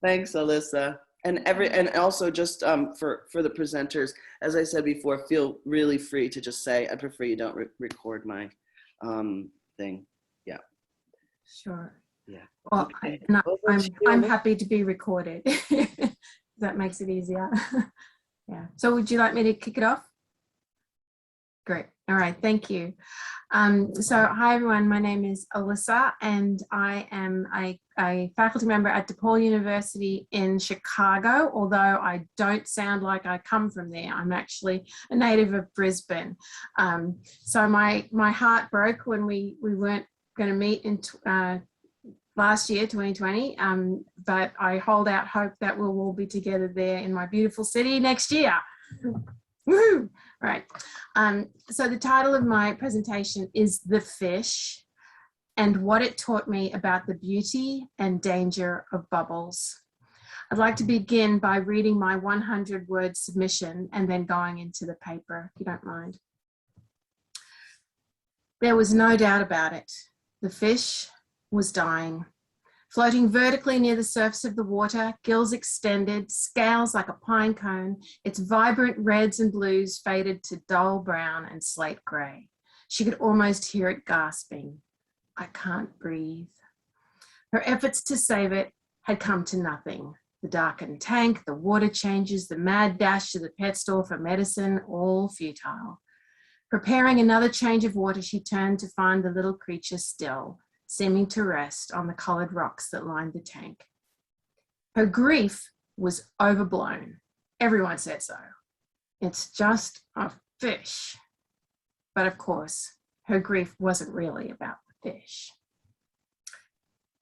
Thanks, Elissa. And also just for the presenters, as I said before, feel really free to just say, I prefer you don't record my thing. Yeah. Sure. Yeah. Well, Okay. I'm happy to be recorded. That makes it easier. Yeah. So would you like me to kick it off? Great. All right. Thank you. So hi, everyone. My name is Elissa, and I am a faculty member at DePaul University in Chicago, although I don't sound like I come from there. I'm actually a native of Brisbane. So my heart broke when we weren't going to meet in last year, 2020, but I hold out hope that we'll all be together there in my beautiful city next year. Woohoo! Right. So the title of my presentation is The Fish and What It Taught Me About the Beauty and Danger of Bubbles. I'd like to begin by reading my 100-word submission and then going into the paper, if you don't mind. There was no doubt about it. The fish was dying. Floating vertically near the surface of the water, gills extended, scales like a pine cone, its vibrant reds and blues faded to dull brown and slate grey. She could almost hear it gasping. I can't breathe. Her efforts to save it had come to nothing. The darkened tank, the water changes, the mad dash to the pet store for medicine, all futile. Preparing another change of water, she turned to find the little creature still, seeming to rest on the coloured rocks that lined the tank. Her grief was overblown. Everyone said so. It's just a fish. But of course, her grief wasn't really about the fish.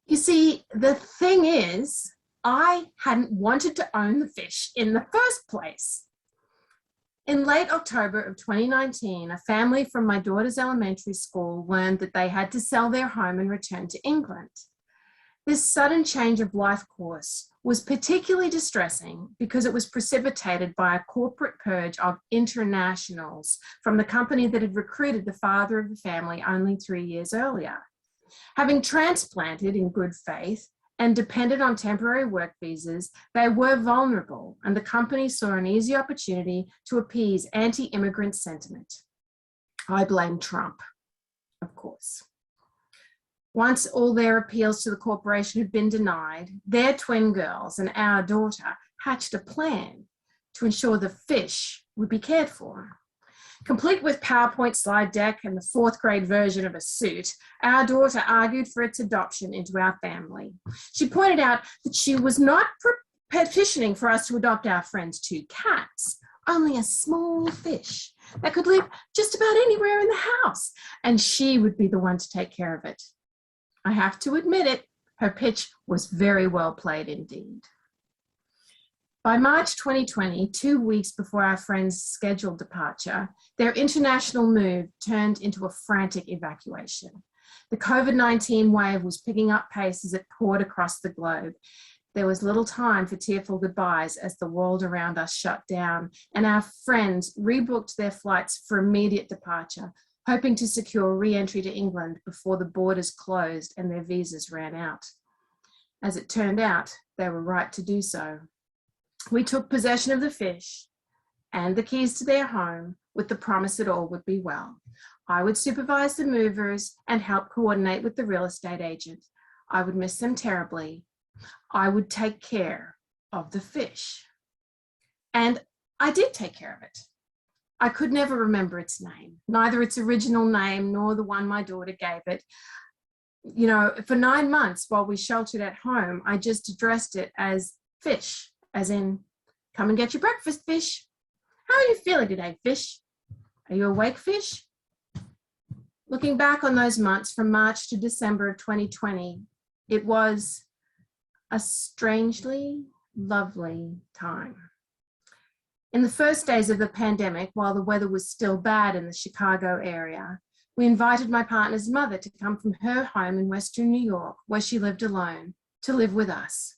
You see, the thing is, I hadn't wanted to own the fish in the first place. In late October of 2019, a family from my daughter's elementary school learned that they had to sell their home and return to England. This sudden change of life course was particularly distressing because it was precipitated by a corporate purge of internationals from the company that had recruited the father of the family only 3 years earlier. Having transplanted in good faith, and depended on temporary work visas, they were vulnerable, and the company saw an easy opportunity to appease anti-immigrant sentiment. I blame Trump, of course. Once all their appeals to the corporation had been denied, their twin girls and our daughter hatched a plan to ensure the fish would be cared for. Complete with PowerPoint slide deck and the 4th grade version of a suit, our daughter argued for its adoption into our family. She pointed out that she was not petitioning for us to adopt our friend's 2 cats, only a small fish that could live just about anywhere in the house, and she would be the one to take care of it. I have to admit it, her pitch was very well played indeed. By March 2020, 2 weeks before our friend's scheduled departure, their international move turned into a frantic evacuation. The COVID-19 wave was picking up pace as it poured across the globe. There was little time for tearful goodbyes as the world around us shut down, and our friends rebooked their flights for immediate departure, hoping to secure re-entry to England before the borders closed and their visas ran out. As it turned out, they were right to do so. We took possession of the fish and the keys to their home with the promise that all would be well. I would supervise the movers and help coordinate with the real estate agent. I would miss them terribly. I would take care of the fish. And I did take care of it. I could never remember its name, neither its original name nor the one my daughter gave it. You know, for 9 months while we sheltered at home, I just addressed it as fish. As in, come and get your breakfast, fish. How are you feeling today, fish? Are you awake, fish? Looking back on those months from March to December of 2020, it was a strangely lovely time. In the first days of the pandemic, while the weather was still bad in the Chicago area, we invited my partner's mother to come from her home in Western New York, where she lived alone, to live with us.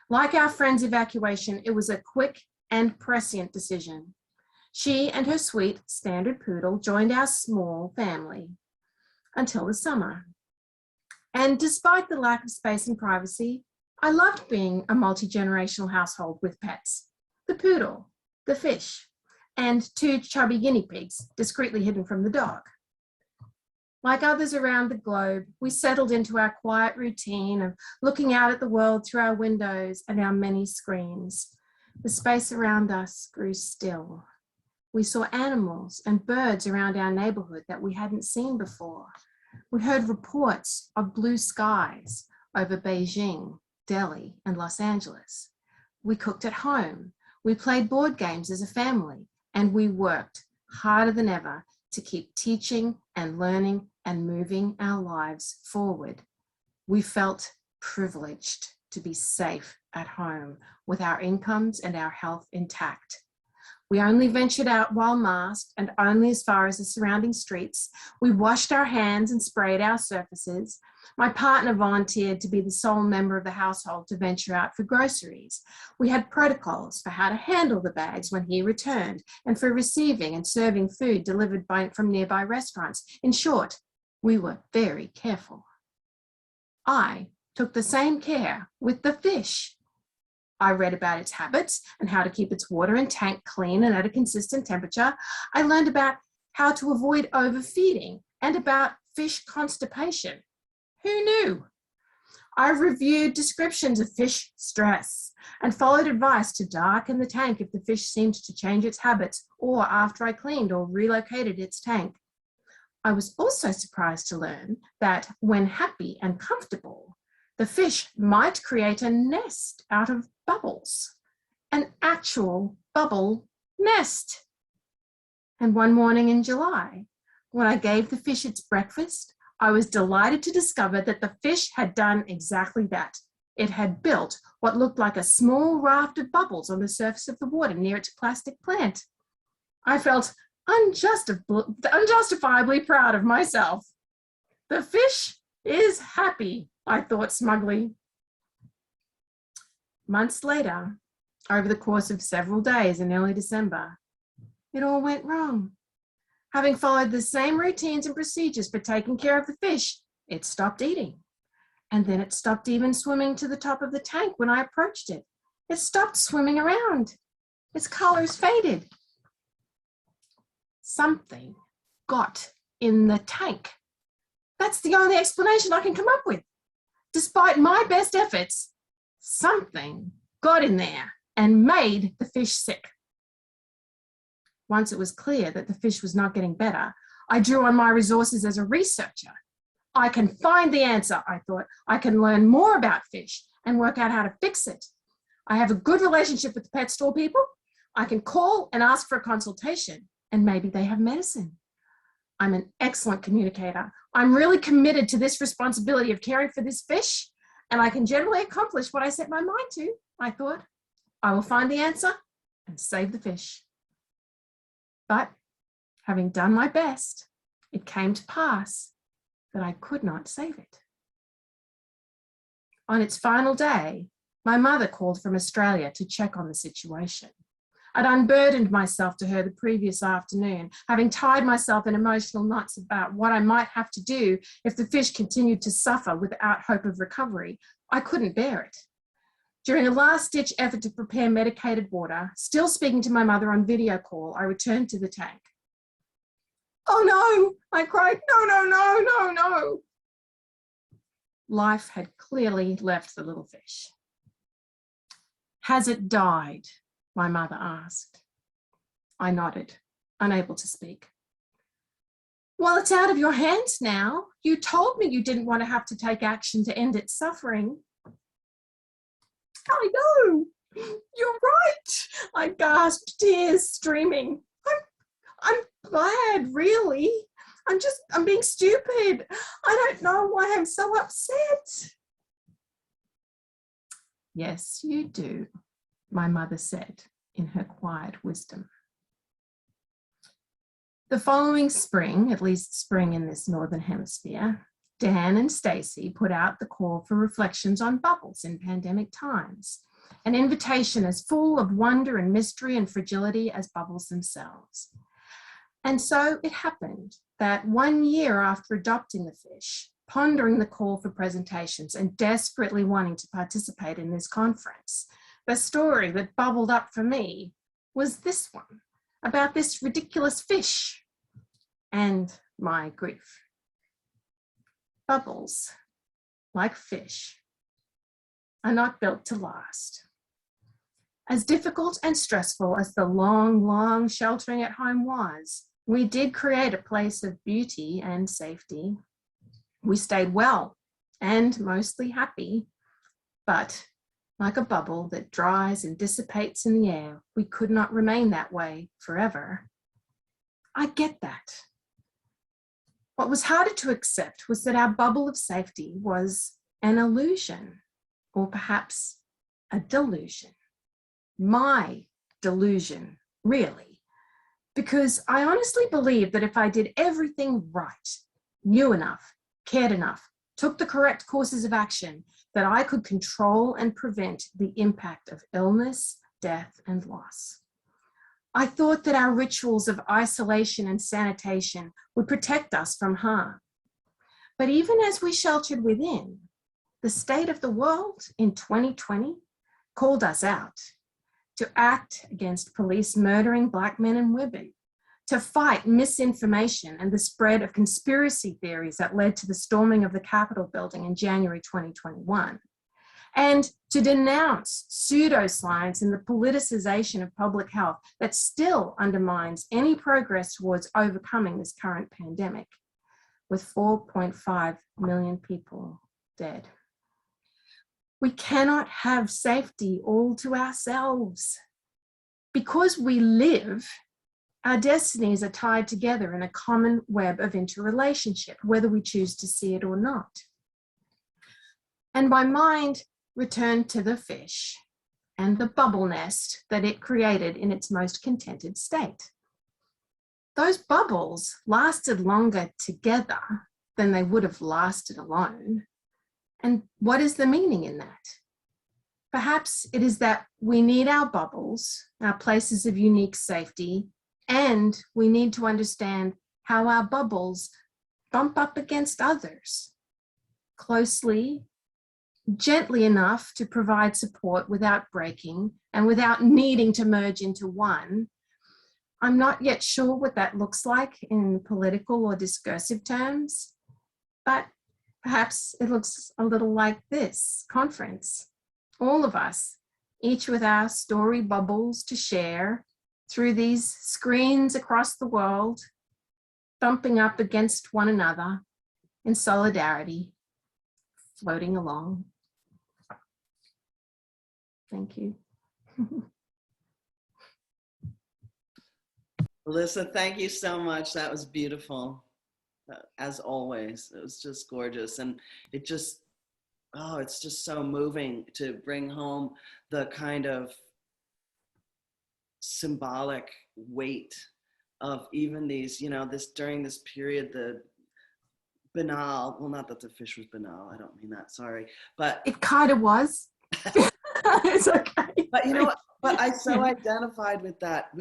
Like our friend's evacuation, it was a quick and prescient decision. She and her sweet standard poodle joined our small family until the summer. And despite the lack of space and privacy, I loved being a multi-generational household with pets. The poodle, the fish, and 2 chubby guinea pigs discreetly hidden from the dog. Like others around the globe, we settled into our quiet routine of looking out at the world through our windows and our many screens. The space around us grew still. We saw animals and birds around our neighborhood that we hadn't seen before. We heard reports of blue skies over Beijing, Delhi, and Los Angeles. We cooked at home. We played board games as a family, and we worked harder than ever to keep teaching and learning and moving our lives forward. We felt privileged to be safe at home with our incomes and our health intact. We only ventured out while masked and only as far as the surrounding streets. We washed our hands and sprayed our surfaces. My partner volunteered to be the sole member of the household to venture out for groceries. We had protocols for how to handle the bags when he returned and for receiving and serving food delivered from nearby restaurants. In short, we were very careful. I took the same care with the fish. I read about its habits and how to keep its water and tank clean and at a consistent temperature. I learned about how to avoid overfeeding and about fish constipation. Who knew? I reviewed descriptions of fish stress and followed advice to darken the tank if the fish seemed to change its habits or after I cleaned or relocated its tank. I was also surprised to learn that when happy and comfortable, the fish might create a nest out of bubbles, an actual bubble nest. And one morning in July, when I gave the fish its breakfast, I was delighted to discover that the fish had done exactly that. It had built what looked like a small raft of bubbles on the surface of the water near its plastic plant. I felt unjustifiably proud of myself. The fish is happy, I thought smugly. Months later, over the course of several days in early December, it all went wrong. Having followed the same routines and procedures for taking care of the fish, it stopped eating. And then it stopped even swimming to the top of the tank when I approached it. It stopped swimming around. Its colors faded. Something got in the tank. That's the only explanation I can come up with. Despite my best efforts, something got in there and made the fish sick. Once it was clear that the fish was not getting better, I drew on my resources as a researcher. I can find the answer, I thought. I can learn more about fish and work out how to fix it. I have a good relationship with the pet store people. I can call and ask for a consultation, and maybe they have medicine. I'm an excellent communicator. I'm really committed to this responsibility of caring for this fish, and I can generally accomplish what I set my mind to, I thought. I will find the answer and save the fish. But having done my best, it came to pass that I could not save it. On its final day, my mother called from Australia to check on the situation. I'd unburdened myself to her the previous afternoon, having tied myself in emotional knots about what I might have to do if the fish continued to suffer without hope of recovery. I couldn't bear it. During a last-ditch effort to prepare medicated water, still speaking to my mother on video call, I returned to the tank. "Oh no," I cried, "no, no, no, no, no." Life had clearly left the little fish. "Has it died?" my mother asked. I nodded, unable to speak. "Well, it's out of your hands now. You told me you didn't want to have to take action to end its suffering." "I know, you're right," I gasped, tears streaming. I'm glad, really. I'm being stupid. I don't know why I'm so upset." "Yes, you do," my mother said in her quiet wisdom. The following spring, at least spring in this northern hemisphere, Dan and Stacey put out the call for reflections on bubbles in pandemic times, an invitation as full of wonder and mystery and fragility as bubbles themselves. And so it happened that 1 year after adopting the fish, pondering the call for presentations and desperately wanting to participate in this conference, the story that bubbled up for me was this one, about this ridiculous fish and my grief. Bubbles, like fish, are not built to last. As difficult and stressful as the long sheltering at home was, we did create a place of beauty and safety. We stayed well and mostly happy, but like a bubble that dries and dissipates in the air, we could not remain that way forever. I get that. What was harder to accept was that our bubble of safety was an illusion, or perhaps a delusion. My delusion, really. Because I honestly believe that if I did everything right, knew enough, cared enough, took the correct courses of action, that I could control and prevent the impact of illness, death, and loss. I thought that our rituals of isolation and sanitation would protect us from harm. But even as we sheltered within, the state of the world in 2020 called us out to act against police murdering Black men and women, to fight misinformation and the spread of conspiracy theories that led to the storming of the Capitol building in January 2021, and to denounce pseudoscience and the politicization of public health that still undermines any progress towards overcoming this current pandemic, with 4.5 million people dead. We cannot have safety all to ourselves. Because we live, our destinies are tied together in a common web of interrelationship, whether we choose to see it or not. And my mind returned to the fish and the bubble nest that it created in its most contented state. Those bubbles lasted longer together than they would have lasted alone. And what is the meaning in that? Perhaps it is that we need our bubbles, our places of unique safety, and we need to understand how our bubbles bump up against others closely, gently enough to provide support without breaking and without needing to merge into one. I'm not yet sure what that looks like in political or discursive terms, but perhaps it looks a little like this conference. All of us, each with our story bubbles to share through these screens across the world, bumping up against one another in solidarity, floating along. Thank you. Elissa, thank you so much. That was beautiful. As always, it was just gorgeous. And it just, oh, it's just so moving to bring home the kind of symbolic weight of even these, you know, this during this period, the banal, well, not that the fish was banal, I don't mean that, sorry, but it kind of was. It's okay. But you know what, but I so identified with that,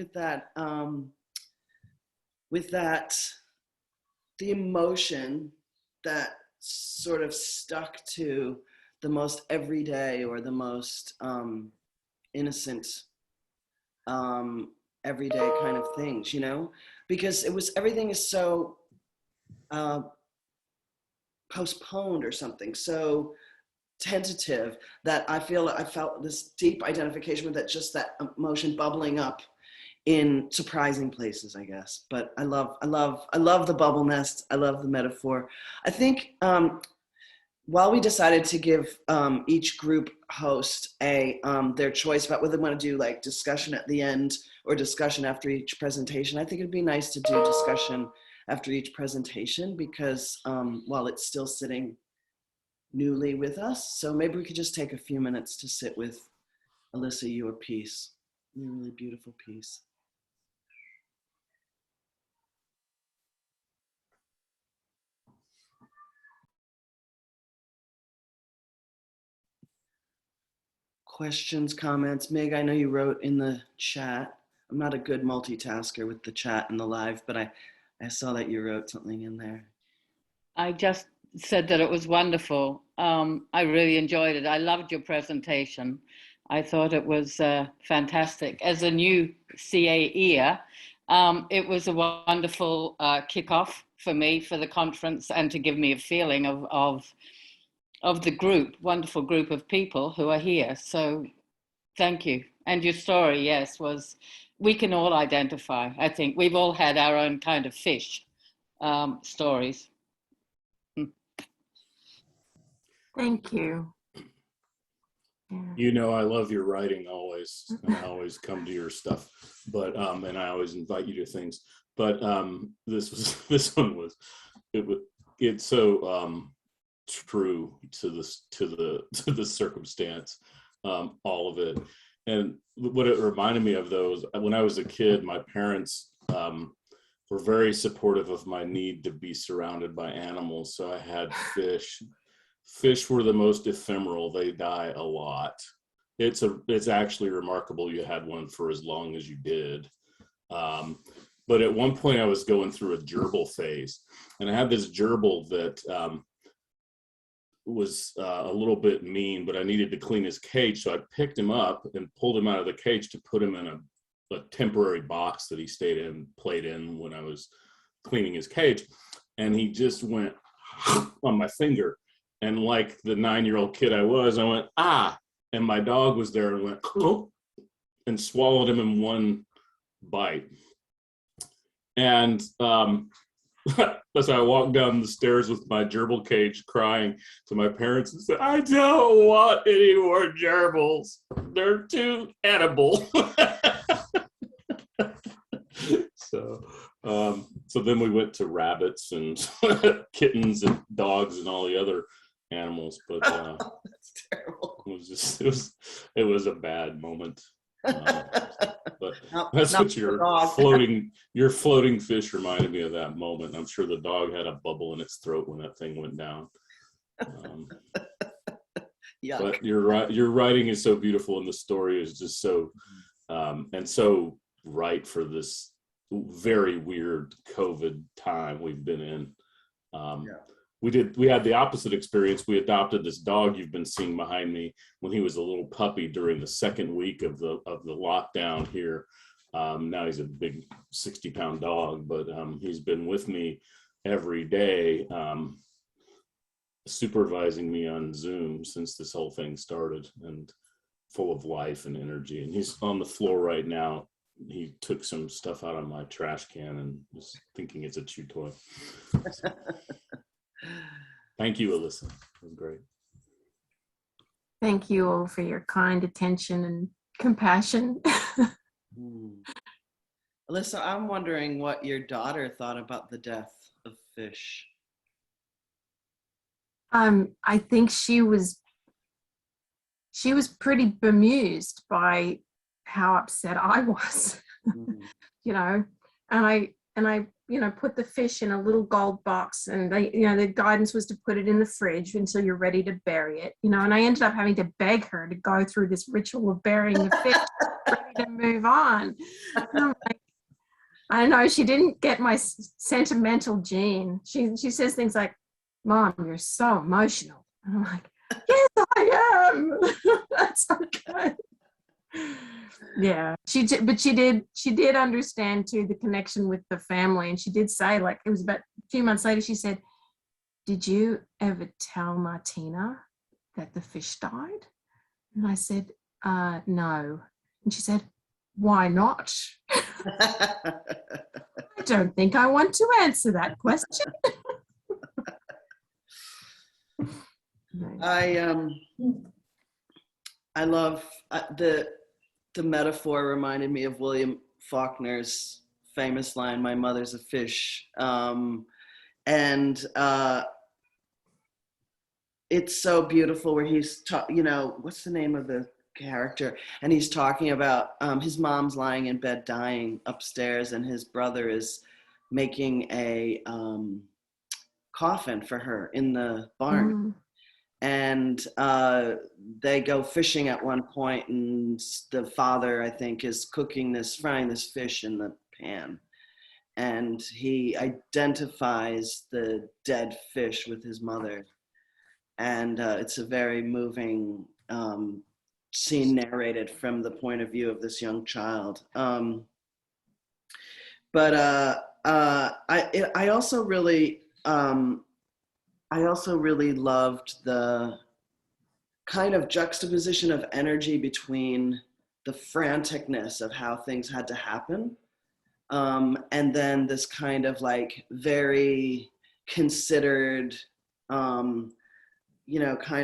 the emotion that sort of stuck to the most everyday or the most innocent everyday kind of things, you know, because it was, everything is so postponed or something, so tentative, that I felt this deep identification with that, just that emotion bubbling up in surprising places, I guess. But I love the bubble nest. I love the metaphor. I think while we decided to give each group host their choice about whether they want to do like discussion at the end or discussion after each presentation, I think it'd be nice to do discussion after each presentation, because while it's still sitting newly with us. So maybe we could just take a few minutes to sit with Elissa, your piece, your really beautiful piece. Questions, comments? Meg, I know you wrote in the chat. I'm not a good multitasker with the chat and the live, but I saw that you wrote something in there. I just said that it was wonderful. I really enjoyed it. I loved your presentation. I thought it was fantastic. As a new CAE, it was a wonderful kickoff for me for the conference, and to give me a feeling of the group, wonderful group of people who are here. So thank you. And your story, yes, we can all identify. I think we've all had our own kind of fish stories. Thank you. Yeah. You know, I love your writing always, and I always come to your stuff, but and I always invite you to things. But this one was it's so true to the circumstance, all of it. And what it reminded me of, though, is when I was a kid, my parents were very supportive of my need to be surrounded by animals. So I had fish. Fish were the most ephemeral. They die a lot. It's actually remarkable you had one for as long as you did. But at one point I was going through a gerbil phase, and I had this gerbil that was a little bit mean, but I needed to clean his cage. So I picked him up and pulled him out of the cage to put him in a temporary box that he played in when I was cleaning his cage. And he just went on my finger. And like the 9-year-old kid I was, I went, ah, and my dog was there and went, oh, and swallowed him in one bite. And as I walked down the stairs with my gerbil cage crying to my parents and said, I don't want any more gerbils. They're too edible. So then we went to rabbits and kittens and dogs and all the other animals, but That's terrible. it was a bad moment. But Not what your floating fish reminded me of that moment. I'm sure the dog had a bubble in its throat when that thing went down. But your writing is so beautiful, and the story is just so and so right for this very weird COVID time we've been in. We had the opposite experience. We adopted this dog you've been seeing behind me when he was a little puppy during the second week of the lockdown here. Now he's a big 60-pound dog, but he's been with me every day, supervising me on Zoom since this whole thing started, and full of life and energy. And he's on the floor right now. He took some stuff out of my trash can and was thinking it's a chew toy. Thank you, Elissa. It was great. Thank you all for your kind attention and compassion. Elissa, I'm wondering what your daughter thought about the death of fish. I think she was pretty bemused by how upset I was, you know, and I, you know, put the fish in a little gold box, and the guidance was to put it in the fridge until you're ready to bury it, you know, and I ended up having to beg her to go through this ritual of burying the fish, ready to move on. And I'm like, I don't know, she didn't get my sentimental gene. She says things like, Mom, you're so emotional. And I'm like, yes, I am. That's okay. Yeah, she did understand too the connection with the family, and she did say, like, it was about a few months later, she said, did you ever tell Martina that the fish died? And I said, no. And she said, why not? I don't think I want to answer that question. I love the metaphor reminded me of William Faulkner's famous line, "My mother's a fish," and it's so beautiful where he's what's the name of the character, and he's talking about his mom's lying in bed dying upstairs, and his brother is making a coffin for her in the barn. And they go fishing at one point, and the father, I think, is frying this fish in the pan. and he identifies the dead fish with his mother. And it's a very moving scene narrated from the point of view of this young child. I also really loved the kind of juxtaposition of energy between the franticness of how things had to happen, and then this kind of like very considered, kind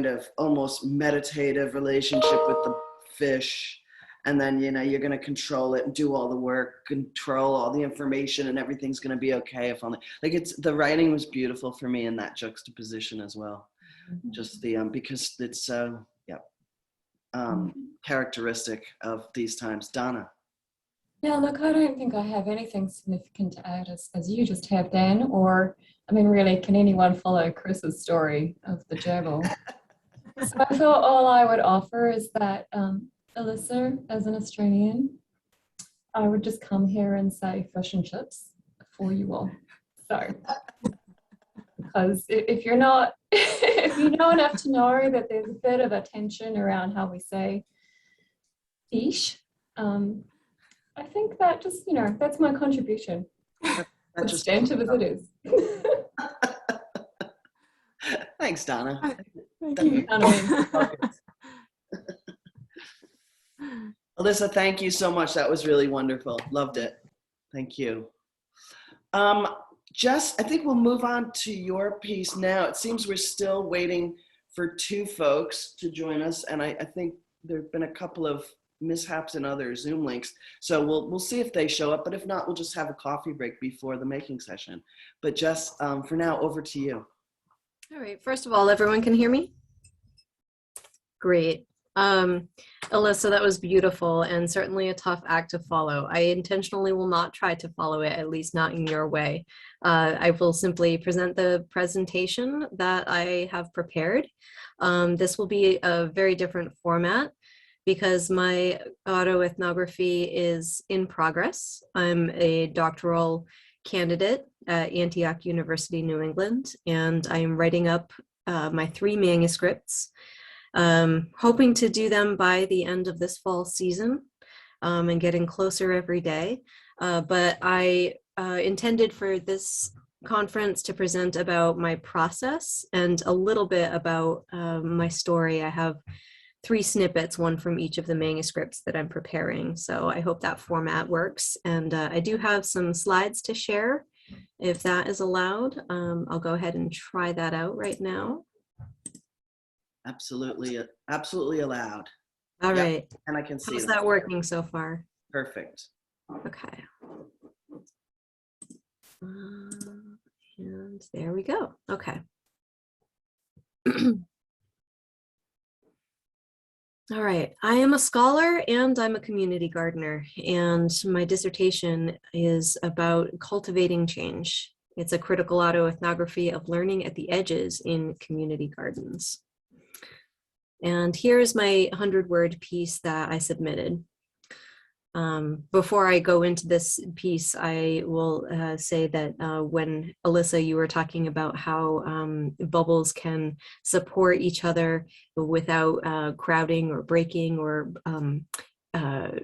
of almost meditative relationship with the fish. And then, you're going to control it and do all the work, control all the information, and everything's going to be okay if only. Like, the writing was beautiful for me in that juxtaposition as well. Just the because it's so characteristic of these times. Donna. Yeah, look, I don't think I have anything significant to add as you just have, Dan, or, I mean, really, can anyone follow Chris's story of the gerbil? So I thought all I would offer is that Elissa, as an Australian, I would just come here and say fish and chips for you all. So, because if you're not, if you know enough to know that there's a bit of a tension around how we say fish, I think that just, that's my contribution. Substantive as it is. Thanks, Donna. Thank you. Elissa, thank you so much. That was really wonderful. Loved it. Thank you. Jess, I think we'll move on to your piece now. It seems we're still waiting for two folks to join us, and I think there have been a couple of mishaps in other Zoom links. So we'll see if they show up, but if not, we'll just have a coffee break before the making session. But Jess, for now, over to you. All right, first of all, everyone can hear me? Great. Elissa, that was beautiful and certainly a tough act to follow. I intentionally will not try to follow it, at least not in your way. I will simply present the presentation that I have prepared. This will be a very different format because my autoethnography is in progress. I'm a doctoral candidate at Antioch University, New England, and I am writing up my 3 manuscripts. Hoping to do them by the end of this fall season and getting closer every day. But I intended for this conference to present about my process and a little bit about my story. I have 3 snippets, one from each of the manuscripts that I'm preparing. So I hope that format works. And I do have some slides to share if that is allowed. I'll go ahead and try that out right now. Absolutely, absolutely allowed. All right. And I can see How's that working so far? Perfect. Okay. And there we go. Okay. All right. I am a scholar and I'm a community gardener, and my dissertation is about cultivating change. It's a critical autoethnography of learning at the edges in community gardens. And here's my 100-word piece that I submitted. Before I go into this piece, I will say that when Elissa, you were talking about how bubbles can support each other without crowding or breaking or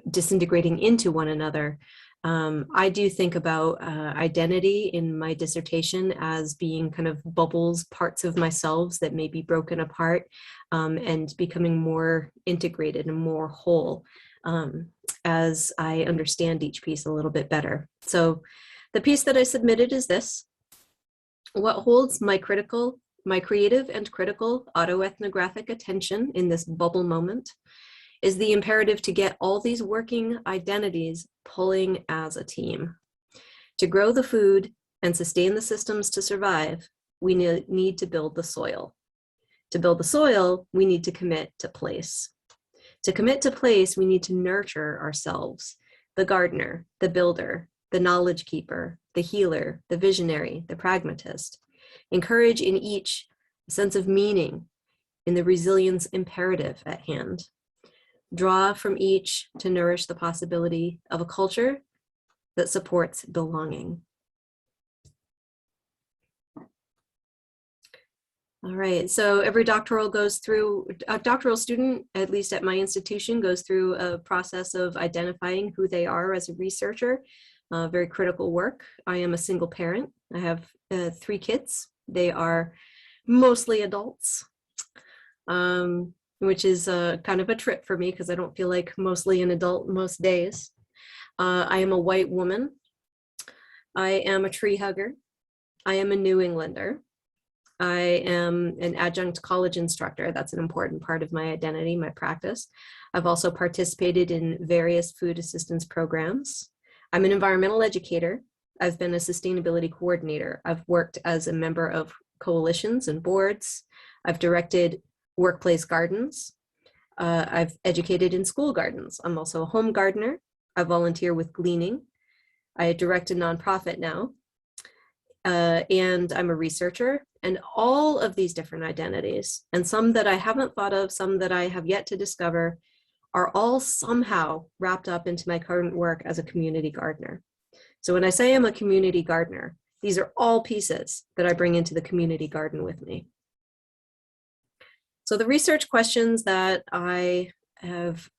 disintegrating into one another. I do think about identity in my dissertation as being kind of bubbles, parts of myself that may be broken apart and becoming more integrated and more whole as I understand each piece a little bit better. So the piece that I submitted is this: what holds my creative and critical autoethnographic attention in this bubble moment is the imperative to get all these working identities pulling as a team. To grow the food and sustain the systems to survive, we need to build the soil. To build the soil, we need to commit to place. To commit to place, we need to nurture ourselves, the gardener, the builder, the knowledge keeper, the healer, the visionary, the pragmatist. Encourage in each a sense of meaning in the resilience imperative at hand. Draw from each to nourish the possibility of a culture that supports belonging. All right, so every doctoral goes through, a doctoral student, at least at my institution, goes through a process of identifying who they are as a researcher. Very critical work. I am a single parent. I have 3 kids. They are mostly adults, which is kind of a trip for me because I don't feel like mostly an adult most days. I am a white woman. I am a tree hugger. I am a New Englander. I am an adjunct college instructor. That's an important part of my identity, my practice. I've also participated in various food assistance programs. I'm an environmental educator. I've been a sustainability coordinator. I've worked as a member of coalitions and boards. I've directed workplace gardens. I've educated in school gardens. I'm also a home gardener. I volunteer with gleaning. I direct a nonprofit now. And I'm a researcher, and all of these different identities, and some that I haven't thought of, some that I have yet to discover, are all somehow wrapped up into my current work as a community gardener. So when I say I'm a community gardener, these are all pieces that I bring into the community garden with me. So the research questions that I have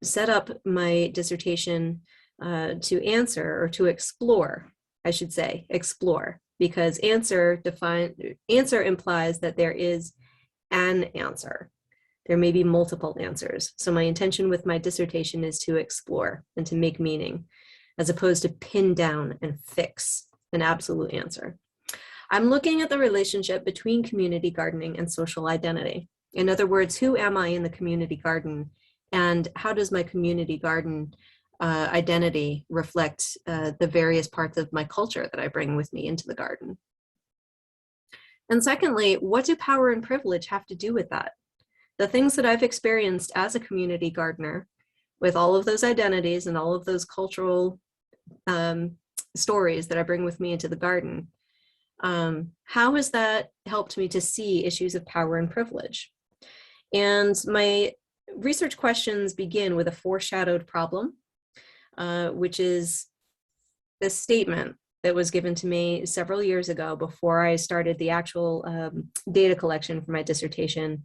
set up my dissertation to answer, or to explore, I should say, explore, because answer implies that there is an answer. There may be multiple answers. So my intention with my dissertation is to explore and to make meaning, as opposed to pin down and fix an absolute answer. I'm looking at the relationship between community gardening and social identity. In other words, who am I in the community garden, and how does my community garden identity reflect the various parts of my culture that I bring with me into the garden? And secondly, what do power and privilege have to do with that? The things that I've experienced as a community gardener, with all of those identities and all of those cultural stories that I bring with me into the garden, how has that helped me to see issues of power and privilege? And my research questions begin with a foreshadowed problem, which is this statement that was given to me several years ago before I started the actual data collection for my dissertation,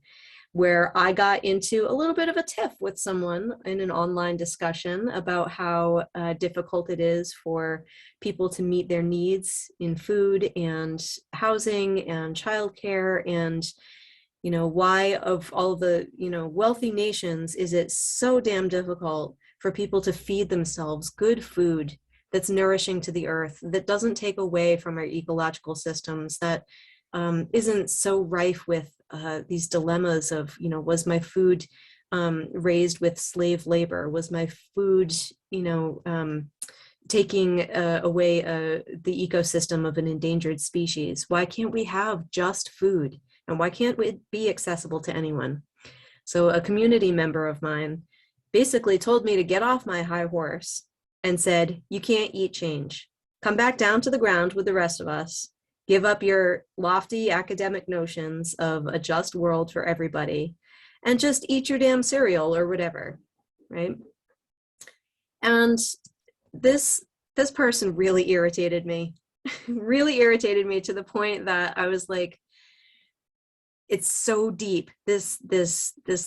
where I got into a little bit of a tiff with someone in an online discussion about how difficult it is for people to meet their needs in food and housing and childcare, and why of all the wealthy nations is it so damn difficult for people to feed themselves good food that's nourishing to the earth, that doesn't take away from our ecological systems, that isn't so rife with these dilemmas of, was my food raised with slave labor? Was my food, taking away the ecosystem of an endangered species? Why can't we have just food? And why can't it be accessible to anyone? So a community member of mine basically told me to get off my high horse and said, you can't eat change. Come back down to the ground with the rest of us. Give up your lofty academic notions of a just world for everybody and just eat your damn cereal or whatever, right? And this person really irritated me, really irritated me to the point that I was like, it's so deep, this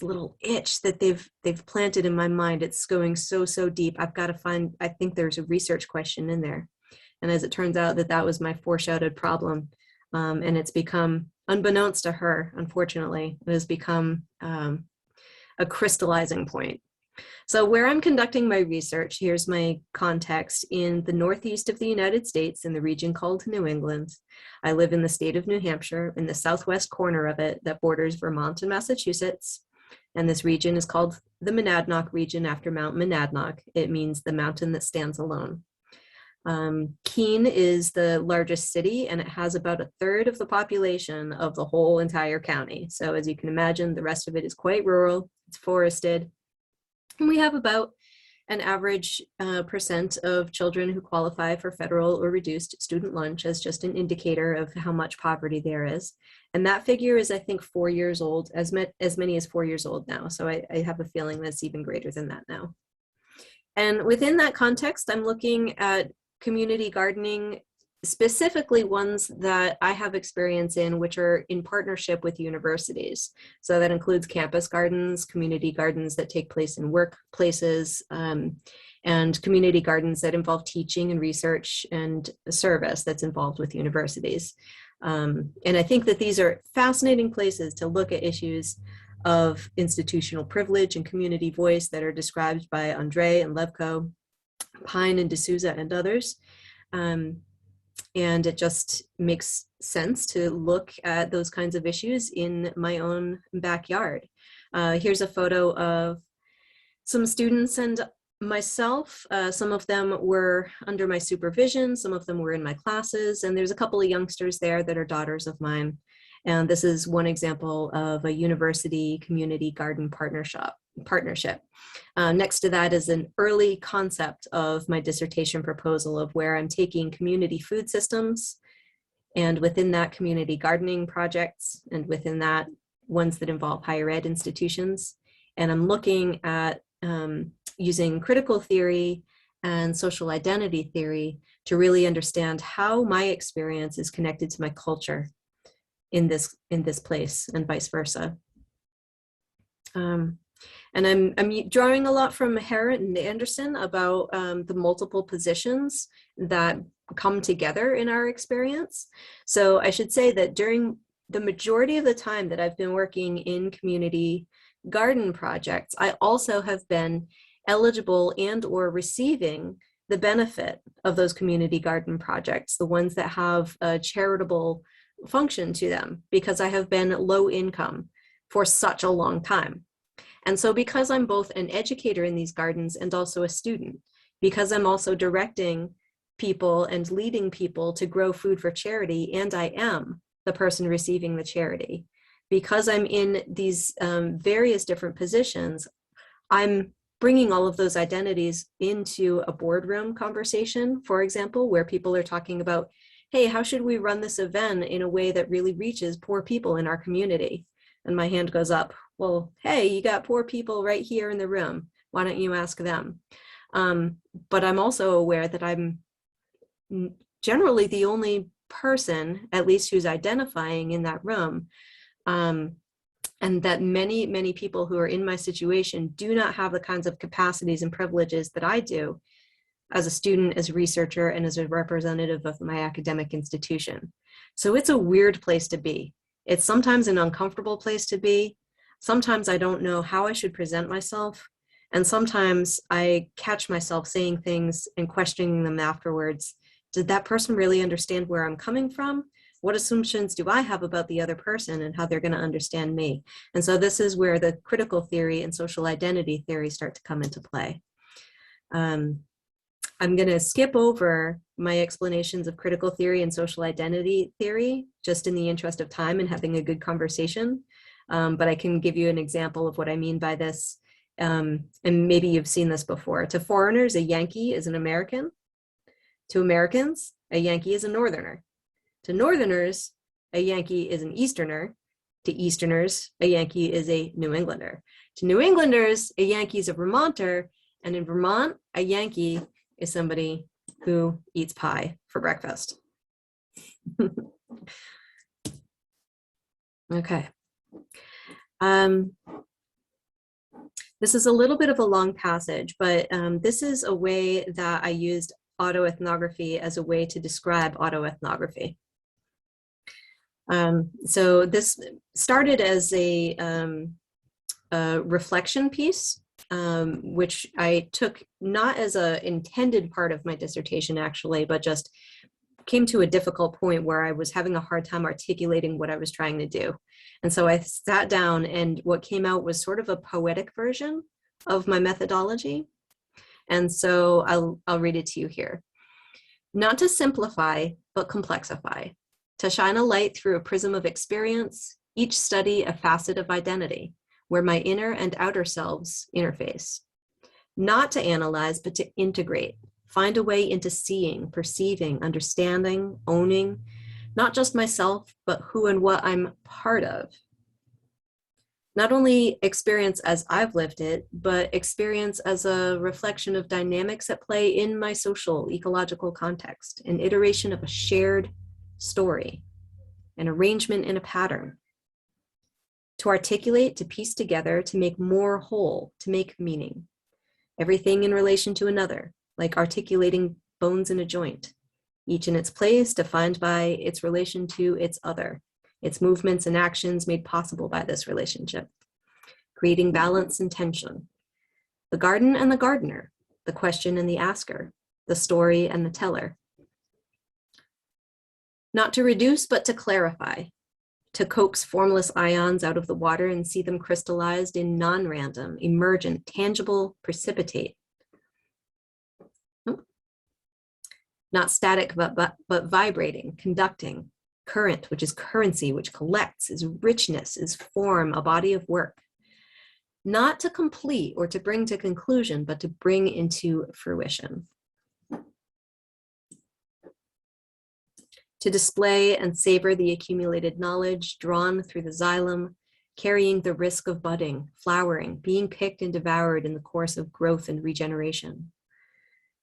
little itch that they've planted in my mind. It's going so deep. I've got to find, I think there's a research question in there. And as it turns out, that was my foreshadowed problem. And it's become, unbeknownst to her, unfortunately, it has become a crystallizing point. So where I'm conducting my research, here's my context: in the northeast of the United States, in the region called New England. I live in the state of New Hampshire, in the southwest corner of it that borders Vermont and Massachusetts. And this region is called the Monadnock region, after Mount Monadnock. It means the mountain that stands alone. Keene is the largest city, and it has about 1/3 of the population of the whole entire county. So as you can imagine, the rest of it is quite rural, it's forested. And we have about an average percent of children who qualify for federal or reduced student lunch, as just an indicator of how much poverty there is. And that figure is, I think, 4 years old, as many as 4 years old now. So I have a feeling that's even greater than that now. And within that context, I'm looking at community gardening specifically ones that I have experience in, which are in partnership with universities. So that includes campus gardens, community gardens that take place in workplaces, and community gardens that involve teaching and research and service that's involved with universities. And I think that these are fascinating places to look at issues of institutional privilege and community voice that are described by Andre and Levko, Pine and D'Souza and others. And it just makes sense to look at those kinds of issues in my own backyard. Here's a photo of some students and myself. Some of them were under my supervision, some of them were in my classes, and there's a couple of youngsters there that are daughters of mine. And this is one example of a university community garden partnership. Next to that is an early concept of my dissertation proposal of where I'm taking community food systems, and within that community gardening projects, and within that ones that involve higher ed institutions. And I'm looking at using critical theory and social identity theory to really understand how my experience is connected to my culture in this place, and vice versa. And I'm drawing a lot from Harriet and Anderson about the multiple positions that come together in our experience. So I should say that during the majority of the time that I've been working in community garden projects, I also have been eligible and or receiving the benefit of those community garden projects, the ones that have a charitable function to them, because I have been low income for such a long time. And so because I'm both an educator in these gardens and also a student, because I'm also directing people and leading people to grow food for charity, and I am the person receiving the charity, because I'm in these various different positions, I'm bringing all of those identities into a boardroom conversation, for example, where people are talking about, hey, how should we run this event in a way that really reaches poor people in our community? And my hand goes up. Well, hey, you got poor people right here in the room. Why don't you ask them? But I'm also aware that I'm generally the only person, at least who's identifying in that room, and that many, many people who are in my situation do not have the kinds of capacities and privileges that I do as a student, as a researcher, and as a representative of my academic institution. So it's a weird place to be. It's sometimes an uncomfortable place to be. Sometimes I don't know how I should present myself. And sometimes I catch myself saying things and questioning them afterwards. Did that person really understand where I'm coming from? What assumptions do I have about the other person and how they're going to understand me? And so this is where the critical theory and social identity theory start to come into play. I'm going to skip over my explanations of critical theory and social identity theory, just in the interest of time and having a good conversation. But I can give you an example of what I mean by this. And maybe you've seen this before. To foreigners, a Yankee is an American. To Americans, a Yankee is a Northerner. To Northerners, a Yankee is an Easterner. To Easterners, a Yankee is a New Englander. To New Englanders, a Yankee is a Vermonter. And in Vermont, a Yankee is somebody who eats pie for breakfast. Okay. This is a little bit of a long passage, but this is a way that I used autoethnography as a way to describe autoethnography. So this started as a reflection piece, which I took not as an intended part of my dissertation actually, but just came to a difficult point where I was having a hard time articulating what I was trying to do. And so I sat down, and what came out was sort of a poetic version of my methodology. And so I'll read it to you here. Not to simplify, but complexify. To shine a light through a prism of experience, each study a facet of identity, where my inner and outer selves interface. Not to analyze, but to integrate. Find a way into seeing, perceiving, understanding, owning, not just myself, but who and what I'm part of. Not only experience as I've lived it, but experience as a reflection of dynamics at play in my social, ecological context, an iteration of a shared story, an arrangement in a pattern. To articulate, to piece together, to make more whole, to make meaning. Everything in relation to another, like articulating bones in a joint, each in its place, defined by its relation to its other, its movements and actions made possible by this relationship, creating balance and tension. The garden and the gardener, the question and the asker, the story and the teller. Not to reduce, but to clarify, to coax formless ions out of the water and see them crystallized in non-random, emergent, tangible, precipitate. Not static, but vibrating, conducting, current, which is currency, which collects, is richness, is form, a body of work. Not to complete or to bring to conclusion, but to bring into fruition. To display and savor the accumulated knowledge drawn through the xylem, carrying the risk of budding, flowering, being picked and devoured in the course of growth and regeneration.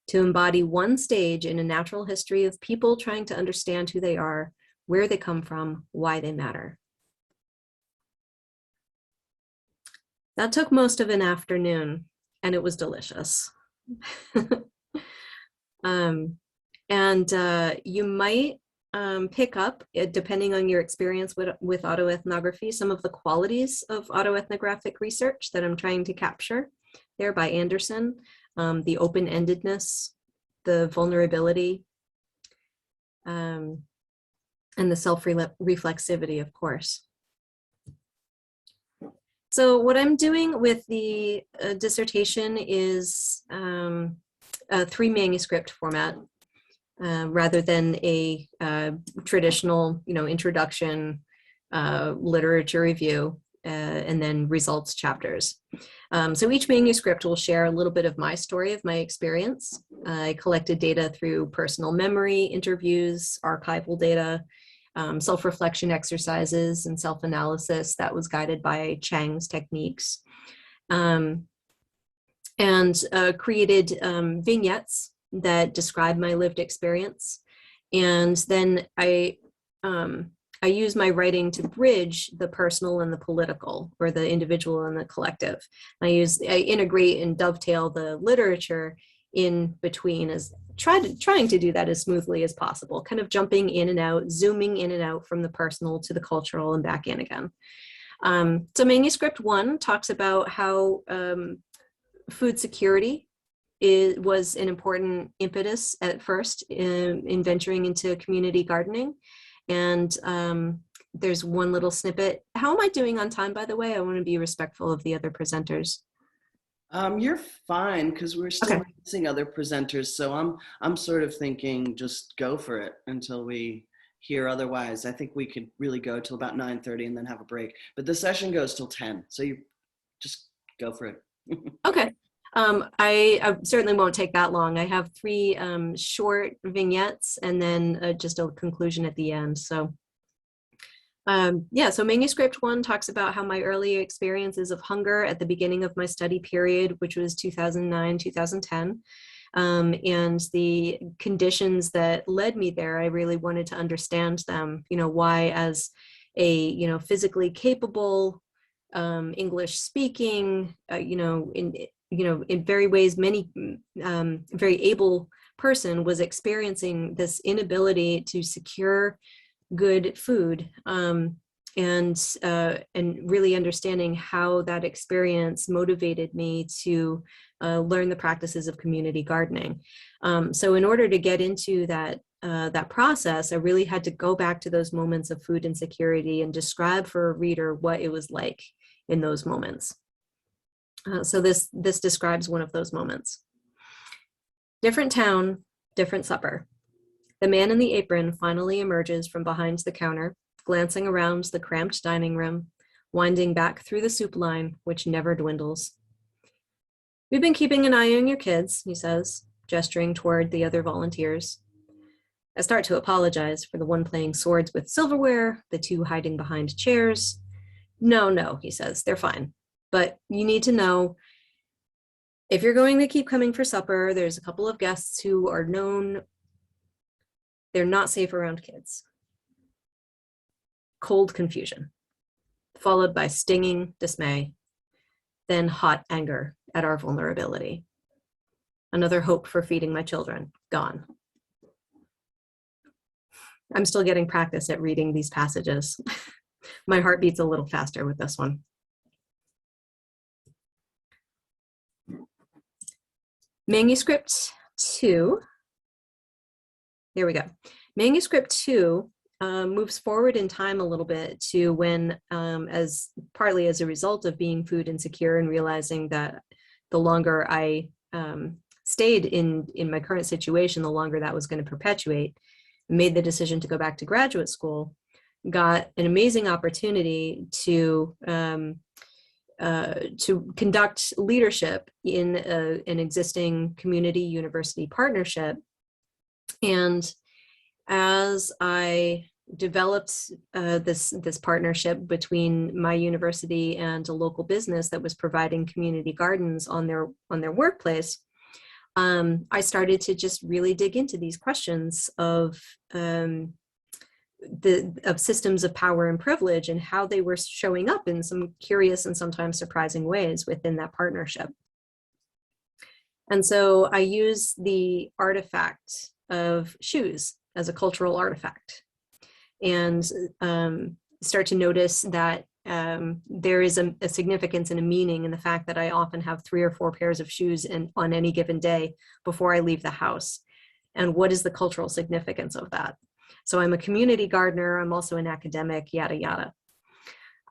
To embody one stage in a natural history of people trying to understand who they are, where they come from, why they matter. That took most of an afternoon, and it was delicious. You might pick up, depending on your experience with autoethnography, some of the qualities of autoethnographic research that I'm trying to capture there by Anderson, the open-endedness, the vulnerability, and the self-reflexivity, of course. So what I'm doing with the dissertation is a 3 manuscript format, rather than a traditional, introduction, literature review, and then results chapters. So each manuscript will share a little bit of my story, of my experience. I collected data through personal memory, interviews, archival data, self-reflection exercises, and self-analysis that was guided by Chang's techniques, and created vignettes that describe my lived experience. And then I use my writing to bridge the personal and the political, or the individual and the collective. I integrate and dovetail the literature in between, as trying to do that as smoothly as possible, kind of jumping in and out, zooming in and out from the personal to the cultural and back in again. So manuscript 1 talks about how food security was an important impetus at first in venturing into community gardening. And there's one little snippet. How am I doing on time, by the way? I want to be respectful of the other presenters. You're fine, because we're still Okay. missing other presenters. So I'm sort of thinking just go for it until we hear otherwise. I think we could really go till about 9:30 and then have a break. But the session goes till 10, so you just go for it. Okay. I certainly won't take that long. I have 3 short vignettes and then just a conclusion at the end. So so manuscript 1 talks about how my early experiences of hunger at the beginning of my study period, which was 2009, 2010, and the conditions that led me there. I really wanted to understand them, why, as a, physically capable, English speaking, in very ways, very able person was experiencing this inability to secure good food, and really understanding how that experience motivated me to learn the practices of community gardening. So in order to get into that process, I really had to go back to those moments of food insecurity and describe for a reader what it was like in those moments. So this describes one of those moments. Different town, different supper. The man in the apron finally emerges from behind the counter, glancing around the cramped dining room, winding back through the soup line, which never dwindles. We've been keeping an eye on your kids, he says, gesturing toward the other volunteers. I start to apologize for the one playing swords with silverware, the 2 hiding behind chairs. No, he says, they're fine. But you need to know if you're going to keep coming for supper, there's a couple of guests who are known, they're not safe around kids. Cold confusion, followed by stinging dismay, then hot anger at our vulnerability. Another hope for feeding my children, gone. I'm still getting practice at reading these passages. My heart beats a little faster with this one. Manuscript 2. Here we go. Manuscript 2 moves forward in time a little bit to when, partly as a result of being food insecure and realizing that the longer I stayed in my current situation, the longer that was going to perpetuate, made the decision to go back to graduate school, got an amazing opportunity to conduct leadership in an existing community university partnership. And as I developed this partnership between my university and a local business that was providing community gardens on their workplace, I started to just really dig into these questions of systems of power and privilege and how they were showing up in some curious and sometimes surprising ways within that partnership. And so I use the artifact of shoes as a cultural artifact, and start to notice that there is a significance and a meaning in the fact that I often have 3 or 4 pairs of shoes on any given day before I leave the house. And what is the cultural significance of that? So I'm a community gardener, I'm also an academic, yada, yada.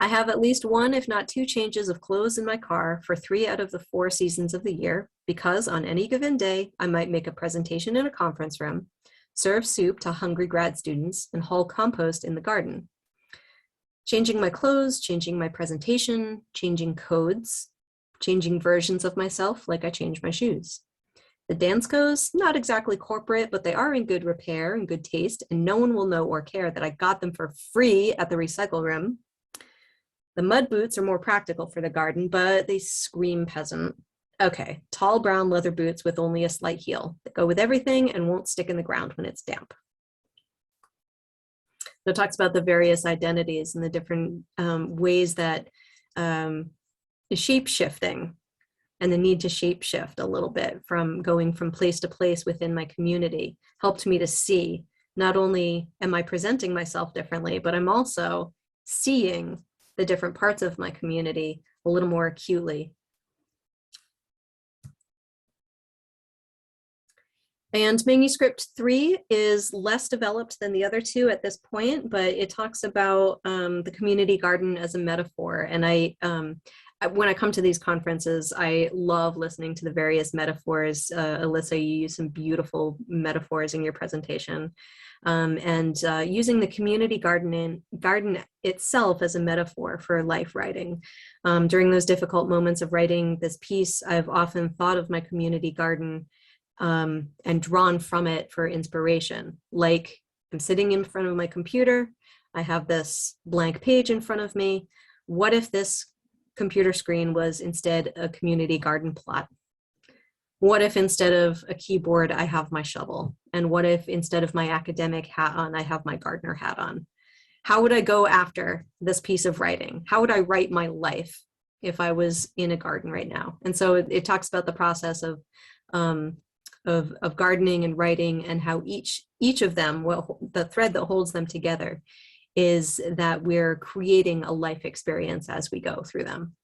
I have at least 1, if not 2 changes of clothes in my car for 3 out of the 4 seasons of the year, because on any given day, I might make a presentation in a conference room, serve soup to hungry grad students, and haul compost in the garden. Changing my clothes, changing my presentation, changing codes, changing versions of myself like I change my shoes. The Danskos, not exactly corporate, but they are in good repair and good taste, and no one will know or care that I got them for free at the recycle room. The mud boots are more practical for the garden, but they scream peasant. Okay, tall brown leather boots with only a slight heel that go with everything and won't stick in the ground when it's damp. So it talks about the various identities and the different ways that shape-shifting and the need to shape-shift a little bit from going from place to place within my community helped me to see, not only am I presenting myself differently, but I'm also seeing the different parts of my community a little more acutely. And manuscript 3 is less developed than the other 2 at this point, but it talks about the community garden as a metaphor. And when I come to these conferences, I love listening to the various metaphors. Elissa, you use some beautiful metaphors in your presentation. Using the community garden itself as a metaphor for life writing. During those difficult moments of writing this piece, I've often thought of my community garden and drawn from it for inspiration. Like, I'm sitting in front of my computer, I have this blank page in front of me. What if this computer screen was instead a community garden plot? What if instead of a keyboard, I have my shovel? And what if instead of my academic hat on, I have my gardener hat on? How would I go after this piece of writing? How would I write my life if I was in a garden right now? And so it talks about the process of gardening and writing, and how each of them, the thread that holds them together is that we're creating a life experience as we go through them.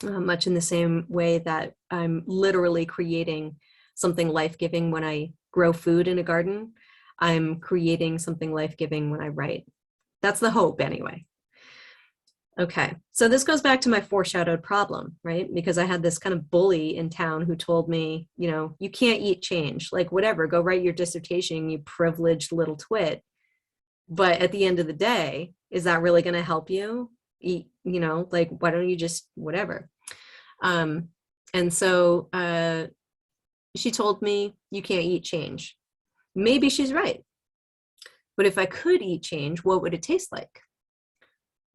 Much in the same way that I'm literally creating something life-giving when I grow food in a garden, I'm creating something life-giving when I write. That's the hope anyway. Okay, so this goes back to my foreshadowed problem, right? Because I had this kind of bully in town who told me, you know, you can't eat change, like whatever, go write your dissertation, you privileged little twit. But at the end of the day, is that really going to help you? Eat, you know, like, why don't you just whatever? And so she told me, you can't eat change. Maybe she's right. But if I could eat change, what would it taste like?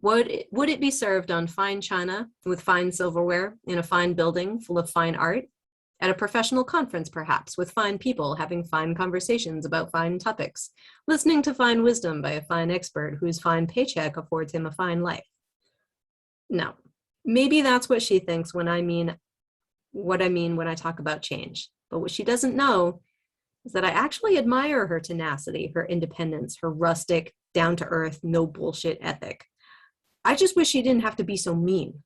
would it be served on fine china with fine silverware in a fine building full of fine art? At a professional conference, perhaps, with fine people having fine conversations about fine topics, listening to fine wisdom by a fine expert whose fine paycheck affords him a fine life? No. Maybe that's what she thinks when I mean what I mean when I talk about change. But what she doesn't know is that I actually admire her tenacity, her independence, her rustic, down-to-earth, no bullshit ethic. I just wish she didn't have to be so mean.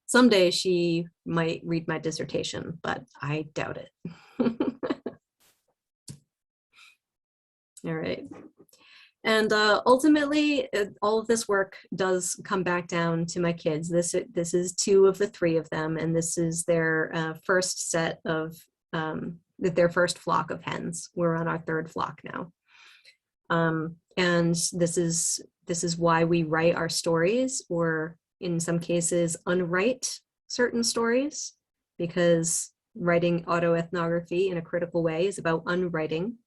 Someday she might read my dissertation, but I doubt it. All right. And ultimately, all of this work does come back down to my kids. This is 2 of the 3 of them, and this is their first set of, their first flock of hens. We're on our 3rd flock now. And this is why we write our stories, or in some cases unwrite certain stories, because writing autoethnography in a critical way is about unwriting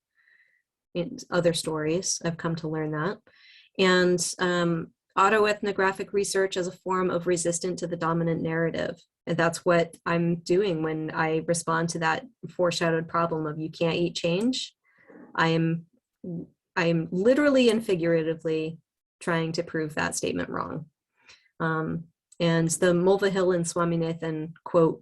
in other stories. I've come to learn that. And autoethnographic research as a form of resistance to the dominant narrative. And that's what I'm doing when I respond to that foreshadowed problem of you can't eat change. I'm literally and figuratively trying to prove that statement wrong. And the Mulvihill and Swaminathan quote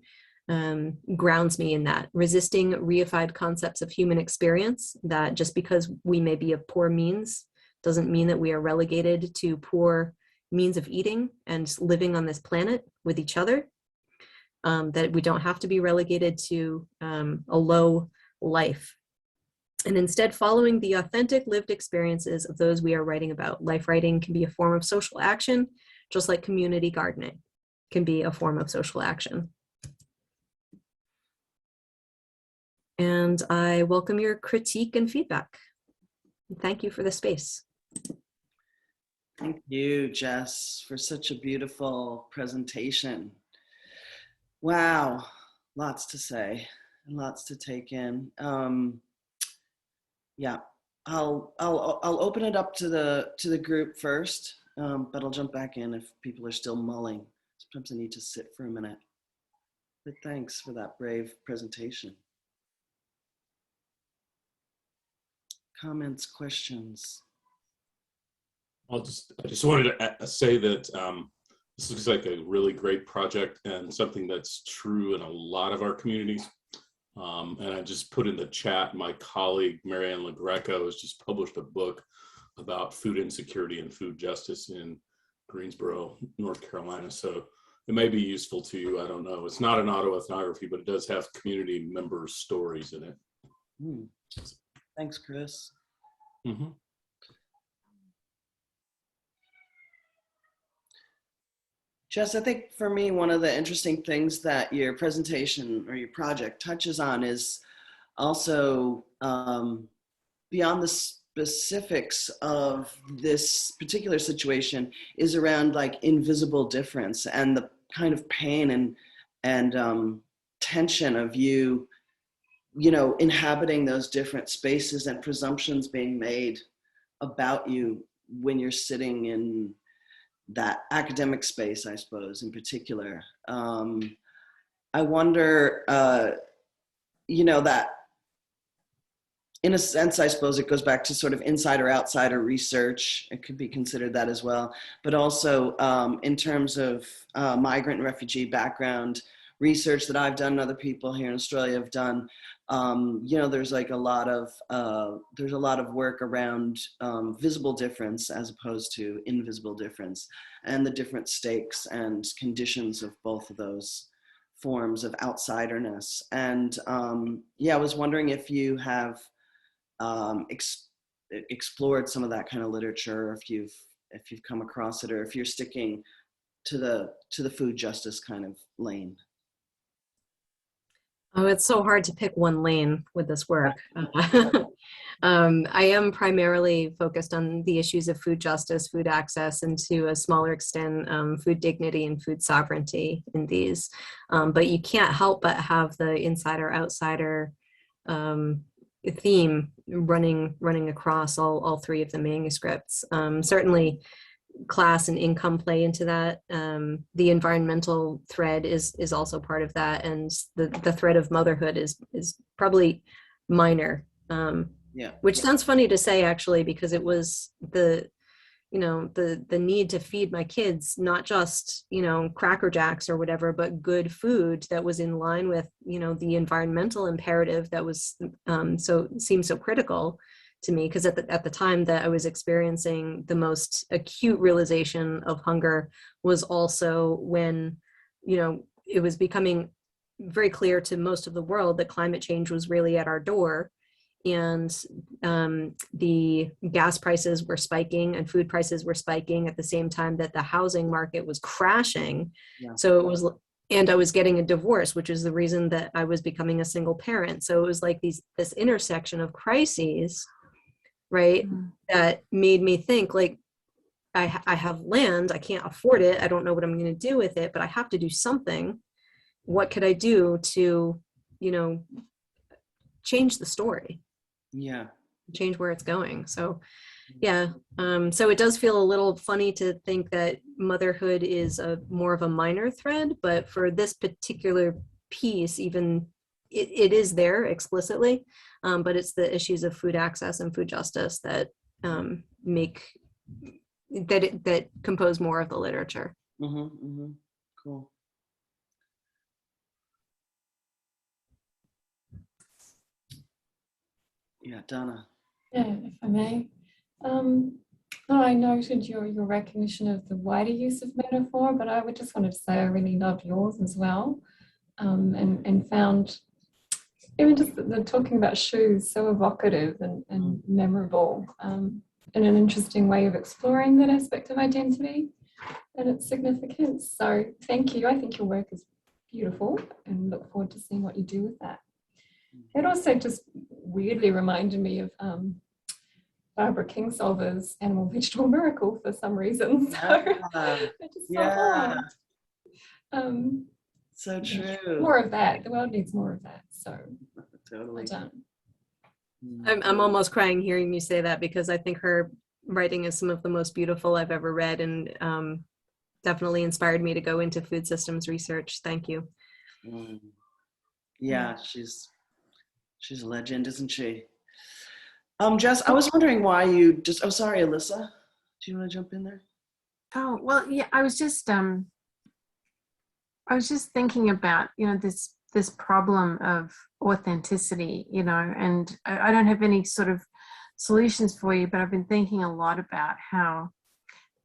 grounds me in that. Resisting reified concepts of human experience, that just because we may be of poor means doesn't mean that we are relegated to poor means of eating and living on this planet with each other, that we don't have to be relegated to a low life. And instead following the authentic lived experiences of those we are writing about. Life writing can be a form of social action, just like community gardening can be a form of social action. And I welcome your critique and feedback. Thank you for the space. Thank you, Jess, for such a beautiful presentation. Wow, lots to say and lots to take in. Yeah, I'll open it up to the group first, but I'll jump back in if people are still mulling. Sometimes I need to sit for a minute. But thanks for that brave presentation. Comments, questions? I just wanted to say that this looks like a really great project and something that's true in a lot of our communities. And I just put in the chat, my colleague, Marianne LaGreco, has just published a book about food insecurity and food justice in Greensboro, North Carolina. So it may be useful to you. I don't know. It's not an autoethnography, but it does have community members' stories in it. Thanks, Chris. Mm-hmm. Jess, I think for me, one of the interesting things that your presentation or your project touches on is also beyond the specifics of this particular situation, is around like invisible difference and the kind of pain and tension of you know, inhabiting those different spaces and presumptions being made about you when you're sitting in that academic space, I suppose, in particular. I wonder, you know, that in a sense, I suppose it goes back to sort of insider outsider research. It could be considered that as well, but also in terms of migrant and refugee background research that I've done and other people here in Australia have done. You know, there's like a lot of work around visible difference as opposed to invisible difference, and the different stakes and conditions of both of those forms of outsiderness. And yeah, I was wondering if you have explored some of that kind of literature, if you've come across it, or if you're sticking to the food justice kind of lane. Oh, it's so hard to pick one lane with this work. I am primarily focused on the issues of food justice, food access, and to a smaller extent, food dignity and food sovereignty in these. But you can't help but have the insider-outsider theme running across all three of the manuscripts. Certainly class and income play into that. The environmental thread is also part of that, and the thread of motherhood is probably minor. Yeah. Which sounds funny to say, actually, because it was the need to feed my kids, not just, Cracker Jacks or whatever, but good food that was in line with, the environmental imperative that was seemed so critical to me. Because at the time that I was experiencing the most acute realization of hunger was also when, it was becoming very clear to most of the world that climate change was really at our door. And the gas prices were spiking and food prices were spiking at the same time that the housing market was crashing. Yeah. So it was, and I was getting a divorce, which is the reason that I was becoming a single parent. So it was like this intersection of crises, right? That made me think, like, I have land, I can't afford it, I don't know what I'm going to do with it, but I have to do something. What could I do to, change the story? Yeah. Change where it's going. So yeah, so it does feel a little funny to think that motherhood is more of a minor thread, but for this particular piece, even it is there explicitly, but it's the issues of food access and food justice that that compose more of the literature. Cool. Yeah, Donna. Yeah, if I may. I noted your recognition of the wider use of metaphor, but I would just wanted to say I really loved yours as well, and found even just the talking about shoes so evocative and memorable, and an interesting way of exploring that aspect of identity and its significance. So thank you. I think your work is beautiful and look forward to seeing what you do with that. It also just weirdly reminded me of Barbara Kingsolver's Animal Vegetable Miracle for some reason. So I just thought, so true. More of that. The world needs more of that. So Totally. well done. I'm almost crying hearing you say that, because I think her writing is some of the most beautiful I've ever read, and definitely inspired me to go into food systems research. Thank you. Yeah, she's a legend, isn't she? Jess, I was wondering why you just, I'm sorry, Elissa, do you want to jump in there? Oh, well, yeah, I was just thinking about, this problem of authenticity, and I don't have any sort of solutions for you, but I've been thinking a lot about how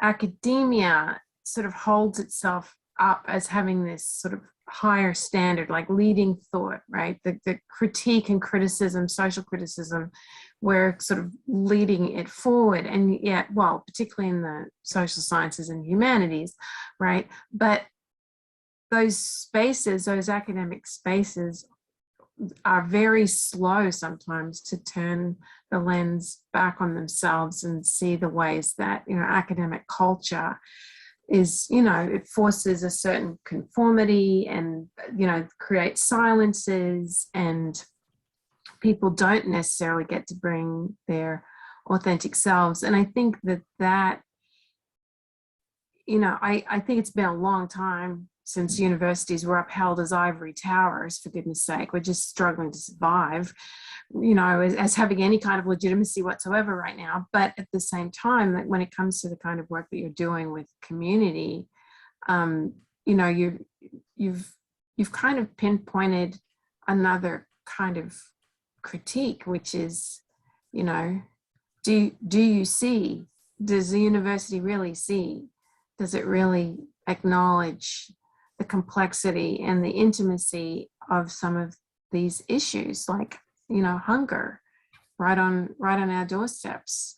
academia sort of holds itself up as having this sort of higher standard, like leading thought, right? The critique and criticism, social criticism, we're sort of leading it forward. And yet, well, particularly in the social sciences and humanities, right? But those spaces, those academic spaces, are very slow sometimes to turn the lens back on themselves and see the ways that, academic culture is, it forces a certain conformity and, creates silences, and people don't necessarily get to bring their authentic selves. And I think that I think it's been a long time since universities were upheld as ivory towers, for goodness sake. We're just struggling to survive, as having any kind of legitimacy whatsoever right now. But at the same time, that when it comes to the kind of work that you're doing with community, you've kind of pinpointed another kind of critique, which is, do you see, does the university really see, does it really acknowledge the complexity and the intimacy of some of these issues, like, hunger right on our doorsteps?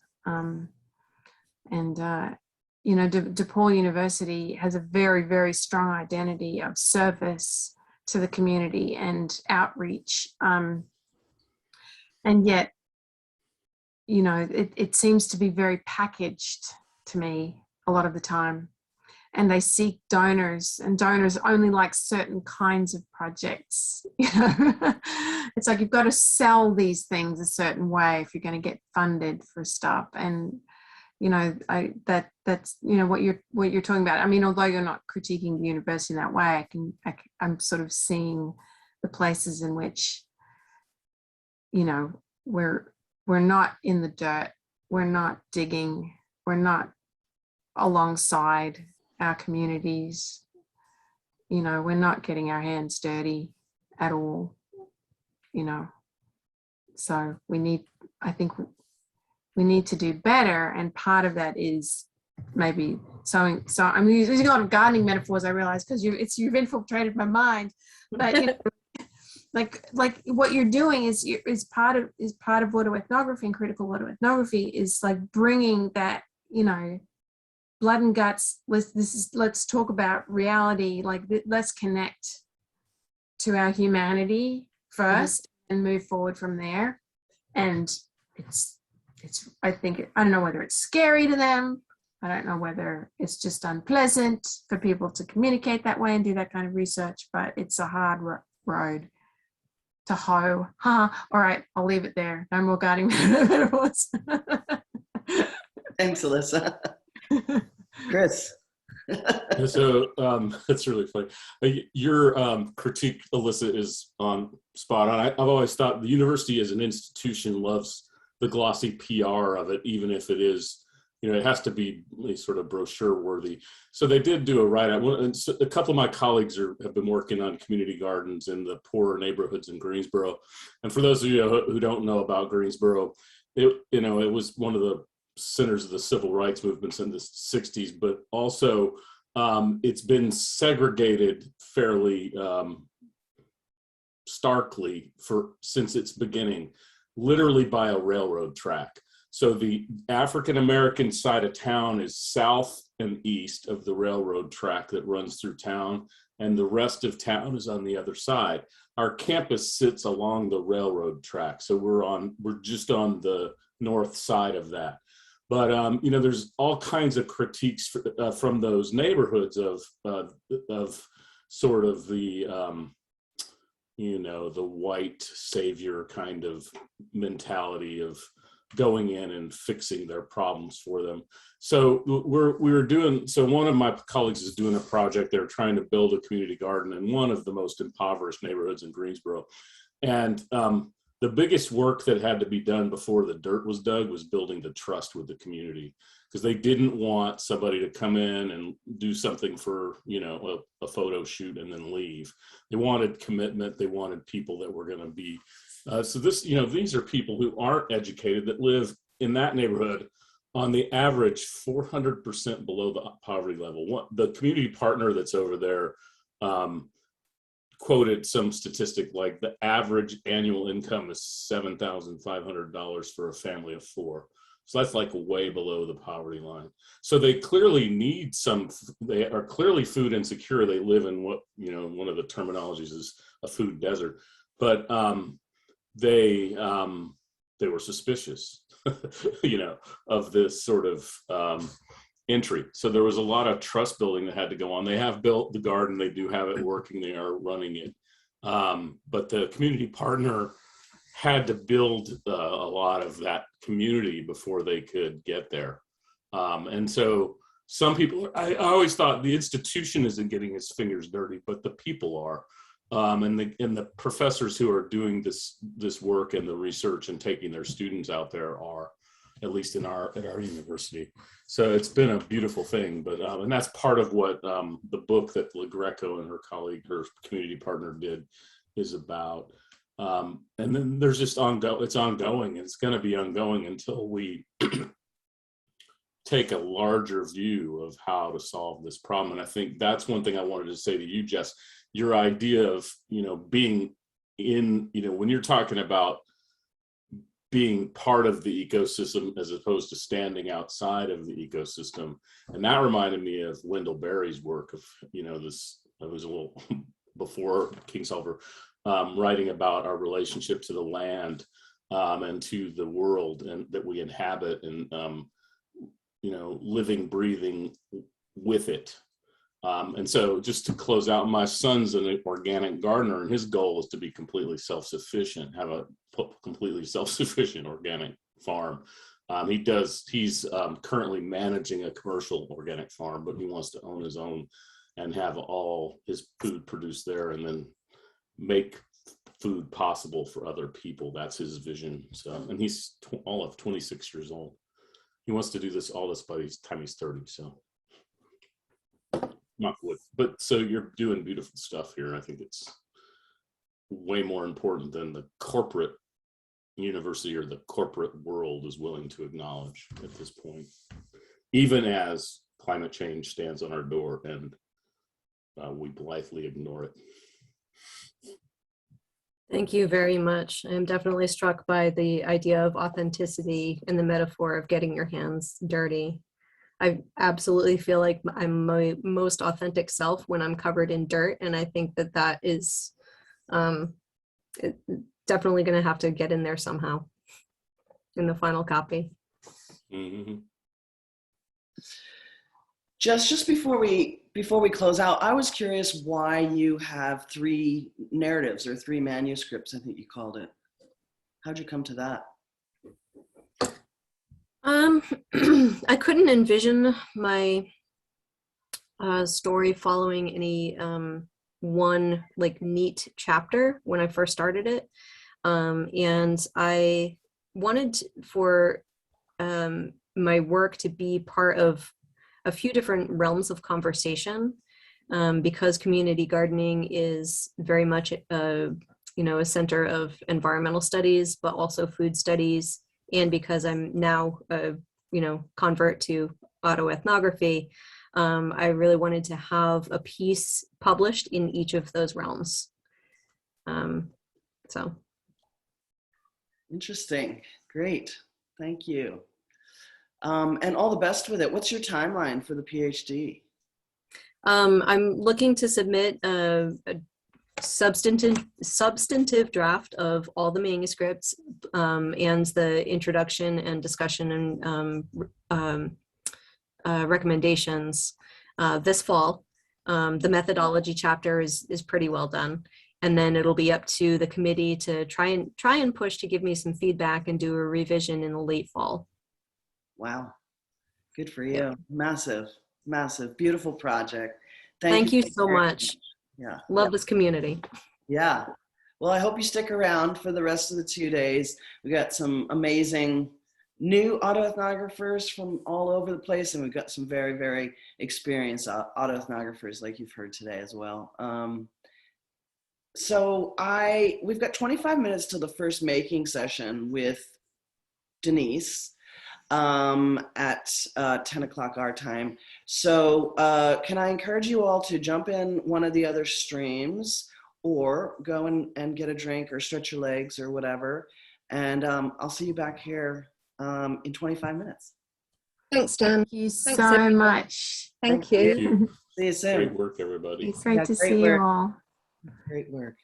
DePaul University has a very, very strong identity of service to the community and outreach. And yet, it seems to be very packaged to me a lot of the time. and they seek donors, and donors only like certain kinds of projects. It's like you've got to sell these things a certain way if you're going to get funded for stuff. And that's what you're talking about. I mean, although you're not critiquing the university in that way, I'm sort of seeing the places in which we're not in the dirt, we're not digging, we're not alongside our communities, we're not getting our hands dirty at all, so I think we need to do better, and part of that is maybe sowing. So I'm using a lot of gardening metaphors, I realize, because you've infiltrated my mind, but like what you're doing is part of autoethnography, and critical autoethnography is like bringing that, blood and guts. Let's talk about reality. Like, let's connect to our humanity first and move forward from there. And I don't know whether it's scary to them. I don't know whether it's just unpleasant for people to communicate that way and do that kind of research, but it's a hard road to hoe. All right, I'll leave it there. No more guarding metaphors. Thanks, Elissa. Chris. So that's really funny. Your critique, Elissa, is on spot on. I've always thought the university as an institution loves the glossy PR of it, even if it is, it has to be sort of brochure worthy. So they did do a write-up. A couple of my colleagues have been working on community gardens in the poorer neighborhoods in Greensboro. And for those of you who don't know about Greensboro, it was one of the centers of the civil rights movements in the 60s, but also it's been segregated fairly starkly since its beginning, literally by a railroad track. So the African-American side of town is south and east of the railroad track that runs through town, and the rest of town is on the other side. Our campus sits along the railroad track, so we're just on the north side of that. But there's all kinds of critiques from those neighborhoods of sort of the the white savior kind of mentality of going in and fixing their problems for them. So one of my colleagues is doing a project. They're trying to build a community garden in one of the most impoverished neighborhoods in Greensboro. And the biggest work that had to be done before the dirt was dug was building the trust with the community, because they didn't want somebody to come in and do something for, a photo shoot and then leave. They wanted commitment. They wanted people that were going to be, these are people who aren't educated that live in that neighborhood on the average 400% below the poverty level. The community partner that's over there quoted some statistic like the average annual income is $7,500 for a family of four. So that's like way below the poverty line. So they clearly need they are clearly food insecure. They live in what, one of the terminologies is a food desert, but they were suspicious, of this sort of entry. So there was a lot of trust building that had to go on. They have built the garden. They do have it working. They are running it. But the community partner had to build a lot of that community before they could get there. And so some people, I always thought the institution isn't getting its fingers dirty, but the people are. And the professors who are doing this work and the research and taking their students out there are, at least at our university. So it's been a beautiful thing, but and that's part of what the book that LaGreco and her colleague, her community partner, did is about. And then there's just it's ongoing. It's going to be ongoing until we take a larger view of how to solve this problem. And I think that's one thing I wanted to say to you, Jess. Your idea of being in, when you're talking about being part of the ecosystem as opposed to standing outside of the ecosystem. And that reminded me of Wendell Berry's work of, this, it was a little before Kingsolver, writing about our relationship to the land and to the world and that we inhabit and, living, breathing with it. And so just to close out, my son's an organic gardener, and his goal is to be completely self-sufficient, have a completely self-sufficient organic farm. He's currently managing a commercial organic farm, but he wants to own his own and have all his food produced there and then make food possible for other people. That's his vision. So, and he's all of 26 years old. He wants to do all this by the time he's 30. So, not wood. But so you're doing beautiful stuff here. I think it's way more important than the corporate university or the corporate world is willing to acknowledge at this point, even as climate change stands on our door and we blithely ignore it. Thank you very much. I'm definitely struck by the idea of authenticity and the metaphor of getting your hands dirty. I absolutely feel like I'm my most authentic self when I'm covered in dirt, and I think that that is definitely going to have to get in there somehow in the final copy. Mm-hmm. Jess, just before we close out, I was curious why you have 3 narratives or 3 manuscripts, I think you called it. How'd you come to that? I couldn't envision my story following any one like neat chapter when I first started it. And I wanted for my work to be part of a few different realms of conversation, because community gardening is very much a center of environmental studies, but also food studies. And because I'm now a convert to autoethnography, I really wanted to have a piece published in each of those realms. So. Interesting. Great. Thank you. And all the best with it. What's your timeline for the PhD? I'm looking to submit a substantive draft of all the manuscripts and the introduction and discussion and recommendations this fall. The methodology chapter is pretty well done. And then it'll be up to the committee to try and push to give me some feedback and do a revision in the late fall. Wow. Good for you. Yeah. Massive, massive, beautiful project. Thank you so much. Yeah. Love this community. Yeah. Well, I hope you stick around for the rest of the 2 days. We got some amazing new autoethnographers from all over the place, and we've got some very, very experienced autoethnographers like you've heard today as well. So we've got 25 minutes till the first making session with Denise at 10 o'clock our time. So can I encourage you all to jump in one of the other streams or go and get a drink or stretch your legs or whatever. And I'll see you back here in 25 minutes. Thanks, Dan. Thank you Thanks, so everyone. much. Thank you. Thank you. See you soon. Great work, everybody. It's great to great see work. you all. Great work.